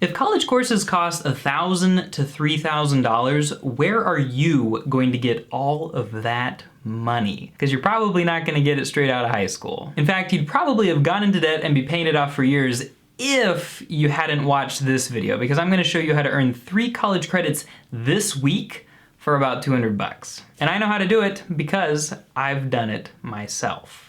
If college courses cost $1,000 to $3,000, where are you going to get all of that money? Because you're probably not going to get it straight out of high school. In fact, you'd probably have gone into debt and be paying it off for years if you hadn't watched this video, because I'm going to show you how to earn 3 college credits this week for about 200 bucks. And I know how to do it because I've done it myself.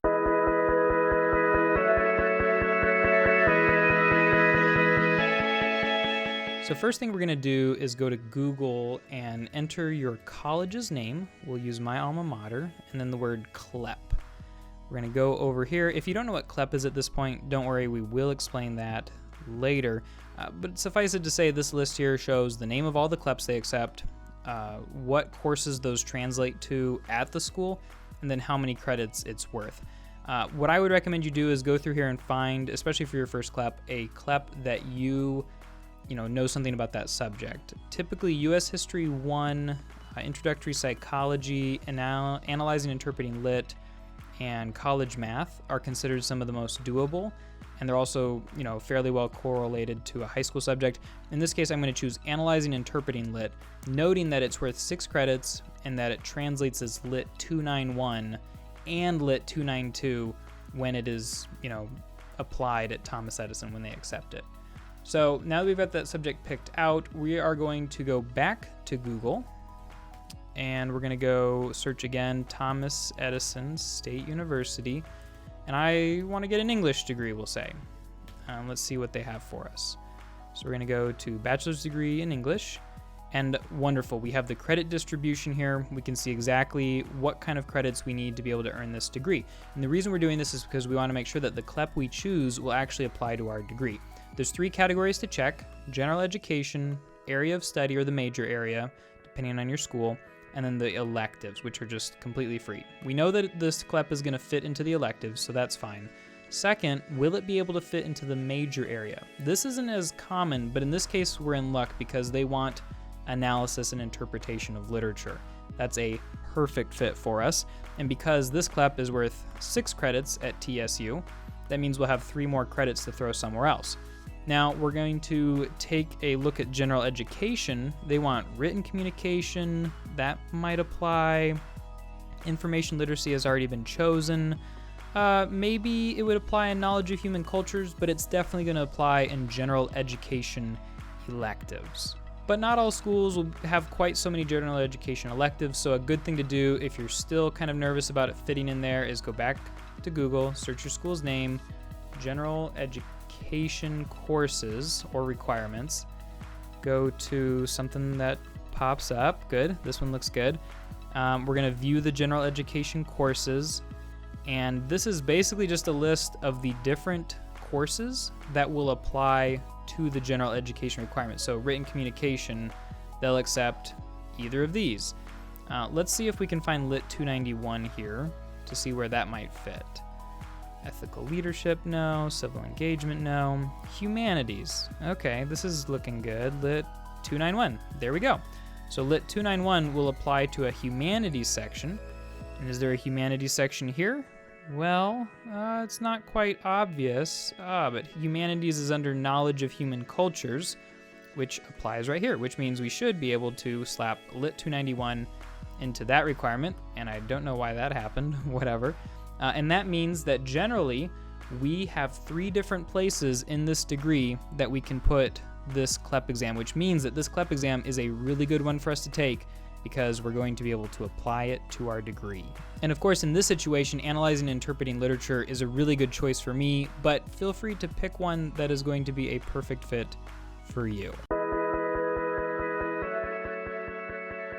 So first thing we're gonna do is go to Google and enter your college's name. We'll use my alma mater and then the word CLEP. We're gonna go over here. If you don't know what CLEP is at this point, don't worry, we will explain that later. But suffice it to say, this list here shows the name of all the CLEPs they accept, what courses those translate to at the school, and then how many credits it's worth. What I would recommend you do is go through here and find, especially for your first CLEP, a CLEP that you know something about that subject. Typically US History 1, Introductory Psychology, Analyzing Interpreting Lit, and College Math are considered some of the most doable, and they're also fairly well correlated to a high school subject. In this case, I'm going to choose Analyzing Interpreting Lit, noting that it's worth 6 credits and that it translates as Lit 291 and Lit 292 when it is applied at Thomas Edison when they accept it. So now that we've got that subject picked out, we are going to go back to Google and we're going to go search again, Thomas Edison State University. And I want to get an English degree, we'll say. Let's see what they have for us. So we're going to go to bachelor's degree in English. And wonderful, we have the credit distribution here. We can see exactly what kind of credits we need to be able to earn this degree. And the reason we're doing this is because we want to make sure that the CLEP we choose will actually apply to our degree. There's 3 categories to check: general education, area of study or the major area, depending on your school, and then the electives, which are just completely free. We know that this CLEP is going to fit into the electives, so that's fine. Second, will it be able to fit into the major area? This isn't as common, but in this case we're in luck because they want analysis and interpretation of literature. That's a perfect fit for us. And because this CLEP is worth 6 credits at TSU, that means we'll have 3 more credits to throw somewhere else. Now we're going to take a look at general education. They want written communication, that might apply. Information literacy has already been chosen. Maybe it would apply in knowledge of human cultures, but it's definitely going to apply in general education electives. But not all schools will have quite so many general education electives, so a good thing to do if you're still kind of nervous about it fitting in there is go back to Google, search your school's name, general education courses or requirements, go to something that pops up. Good, this one looks good. We're going to view the general education courses, and this is basically just a list of the different courses that will apply to the general education requirements. So written communication, they'll accept either of these. Let's see if we can find Lit 291 here to see where that might fit. Ethical leadership, no. Civil engagement, no. Humanities, okay, this is looking good. Lit 291, there we go. So Lit 291 will apply to a humanities section. And is there a humanities section here? Well, it's not quite obvious, but humanities is under knowledge of human cultures, which applies right here, which means we should be able to slap Lit 291 into that requirement, and I don't know why that happened, whatever. And that means that generally we have 3 different places in this degree that we can put this CLEP exam, which means that this CLEP exam is a really good one for us to take because we're going to be able to apply it to our degree. And of course, in this situation, analyzing and interpreting literature is a really good choice for me, but feel free to pick one that is going to be a perfect fit for you.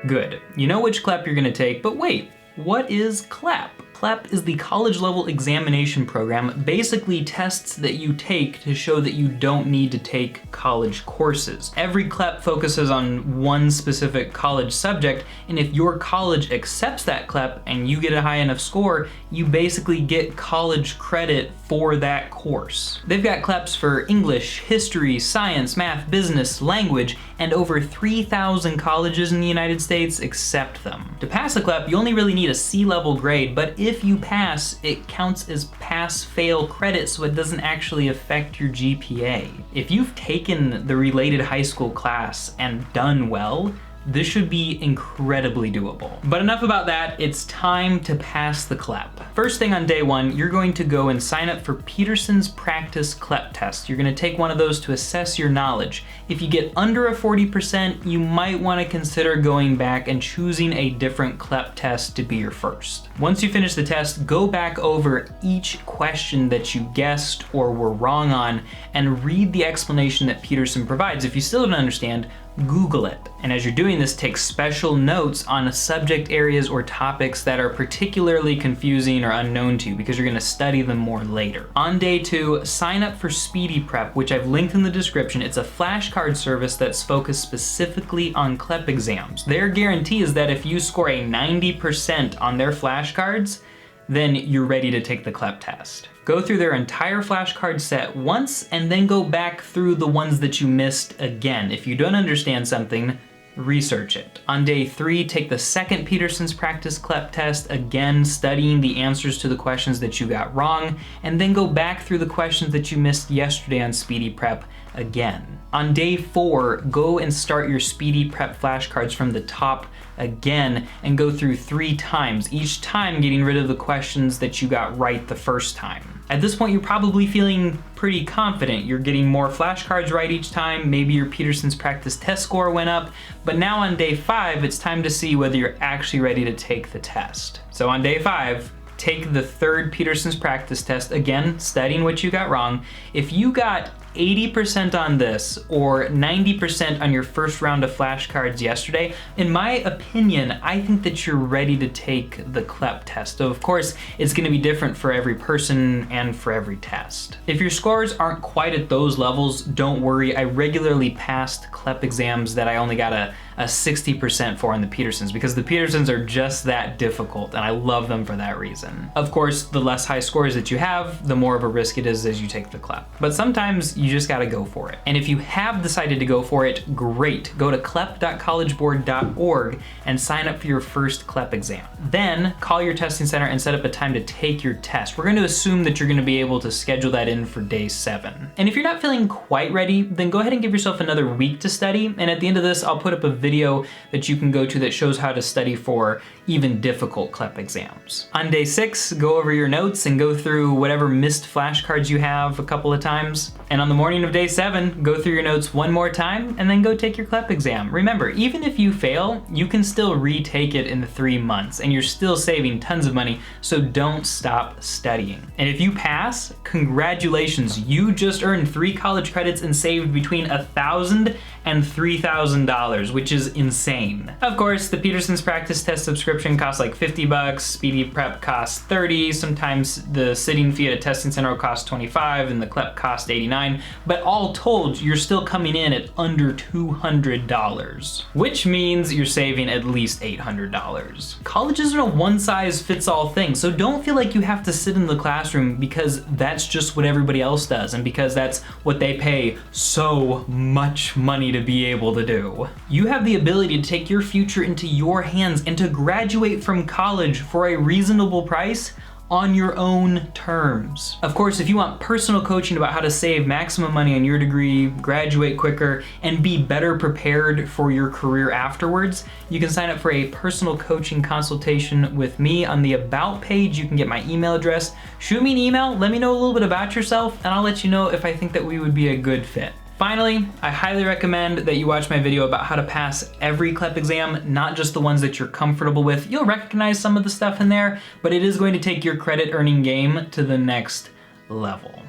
Good. You know which CLEP you're going to take, but wait, what is CLEP? CLEP is the college level examination program, basically tests that you take to show that you don't need to take college courses. Every CLEP focuses on one specific college subject, and if your college accepts that CLEP and you get a high enough score, you basically get college credit for that course. They've got CLEPs for English, history, science, math, business, language, and over 3,000 colleges in the United States accept them. To pass a CLEP, you only really need a C-level grade, but if if you pass, it counts as pass-fail credit, so it doesn't actually affect your GPA. If you've taken the related high school class and done well, this should be incredibly doable. But enough about that, it's time to pass the CLEP. First thing on day one, you're going to go and sign up for Peterson's Practice CLEP Test. You're gonna take one of those to assess your knowledge. If you get under a 40%, you might wanna consider going back and choosing a different CLEP test to be your first. Once you finish the test, go back over each question that you guessed or were wrong on and read the explanation that Peterson provides. If you still don't understand, Google it. And as you're doing this, take special notes on subject areas or topics that are particularly confusing or unknown to you, because you're gonna study them more later. On day two, sign up for Speedy Prep, which I've linked in the description. It's a flashcard service that's focused specifically on CLEP exams. Their guarantee is that if you score a 90% on their flashcards, then you're ready to take the CLEP test. Go through their entire flashcard set once and then go back through the ones that you missed again. If you don't understand something, research it. On day three, take the second Peterson's Practice CLEP test, again studying the answers to the questions that you got wrong, and then go back through the questions that you missed yesterday on Speedy Prep again. On day four, go and start your Speedy Prep flashcards from the top again and go through 3 times, each time getting rid of the questions that you got right the first time. At this point, you're probably feeling pretty confident. You're getting more flashcards right each time. Maybe your Peterson's Practice test score went up, but now on day 5, it's time to see whether you're actually ready to take the test. So on day 5, take the third Peterson's Practice test, again, studying what you got wrong. If you got 80% on this or 90% on your first round of flashcards yesterday, in my opinion, I think that you're ready to take the CLEP test. So of course, it's gonna be different for every person and for every test. If your scores aren't quite at those levels, don't worry. I regularly passed CLEP exams that I only got a 60% for in the Petersons, because the Petersons are just that difficult and I love them for that reason. Of course, the less high scores that you have, the more of a risk it is as you take the CLEP. But sometimes you just gotta go for it. And if you have decided to go for it, great. Go to clep.collegeboard.org and sign up for your first CLEP exam. Then call your testing center and set up a time to take your test. We're going to assume that you're gonna be able to schedule that in for day 7. And if you're not feeling quite ready, then go ahead and give yourself another week to study. And at the end of this, I'll put up a video that you can go to that shows how to study for even difficult CLEP exams. On day 6, go over your notes and go through whatever missed flashcards you have a couple of times. And on the morning of day 7, go through your notes one more time and then go take your CLEP exam. Remember, even if you fail, you can still retake it in 3 months and you're still saving tons of money, so don't stop studying. And if you pass, congratulations, you just earned 3 college credits and saved between $1,000 and $3,000, which is insane. Of course, the Peterson's Practice test subscription costs like $50, Speedy Prep costs $30, sometimes the sitting fee at a testing center will cost $25 and the CLEP cost $89, but all told, you're still coming in at under $200, which means you're saving at least $800. College isn't a one-size-fits-all thing, so don't feel like you have to sit in the classroom because that's just what everybody else does and because that's what they pay so much money to be able to do. You have the ability to take your future into your hands and to graduate from college for a reasonable price on your own terms. Of course, if you want personal coaching about how to save maximum money on your degree, graduate quicker, and be better prepared for your career afterwards, you can sign up for a personal coaching consultation with me. On the About page, you can get my email address. Shoot me an email, let me know a little bit about yourself, and I'll let you know if I think that we would be a good fit. Finally, I highly recommend that you watch my video about how to pass every CLEP exam, not just the ones that you're comfortable with. You'll recognize some of the stuff in there, but it is going to take your credit earning game to the next level.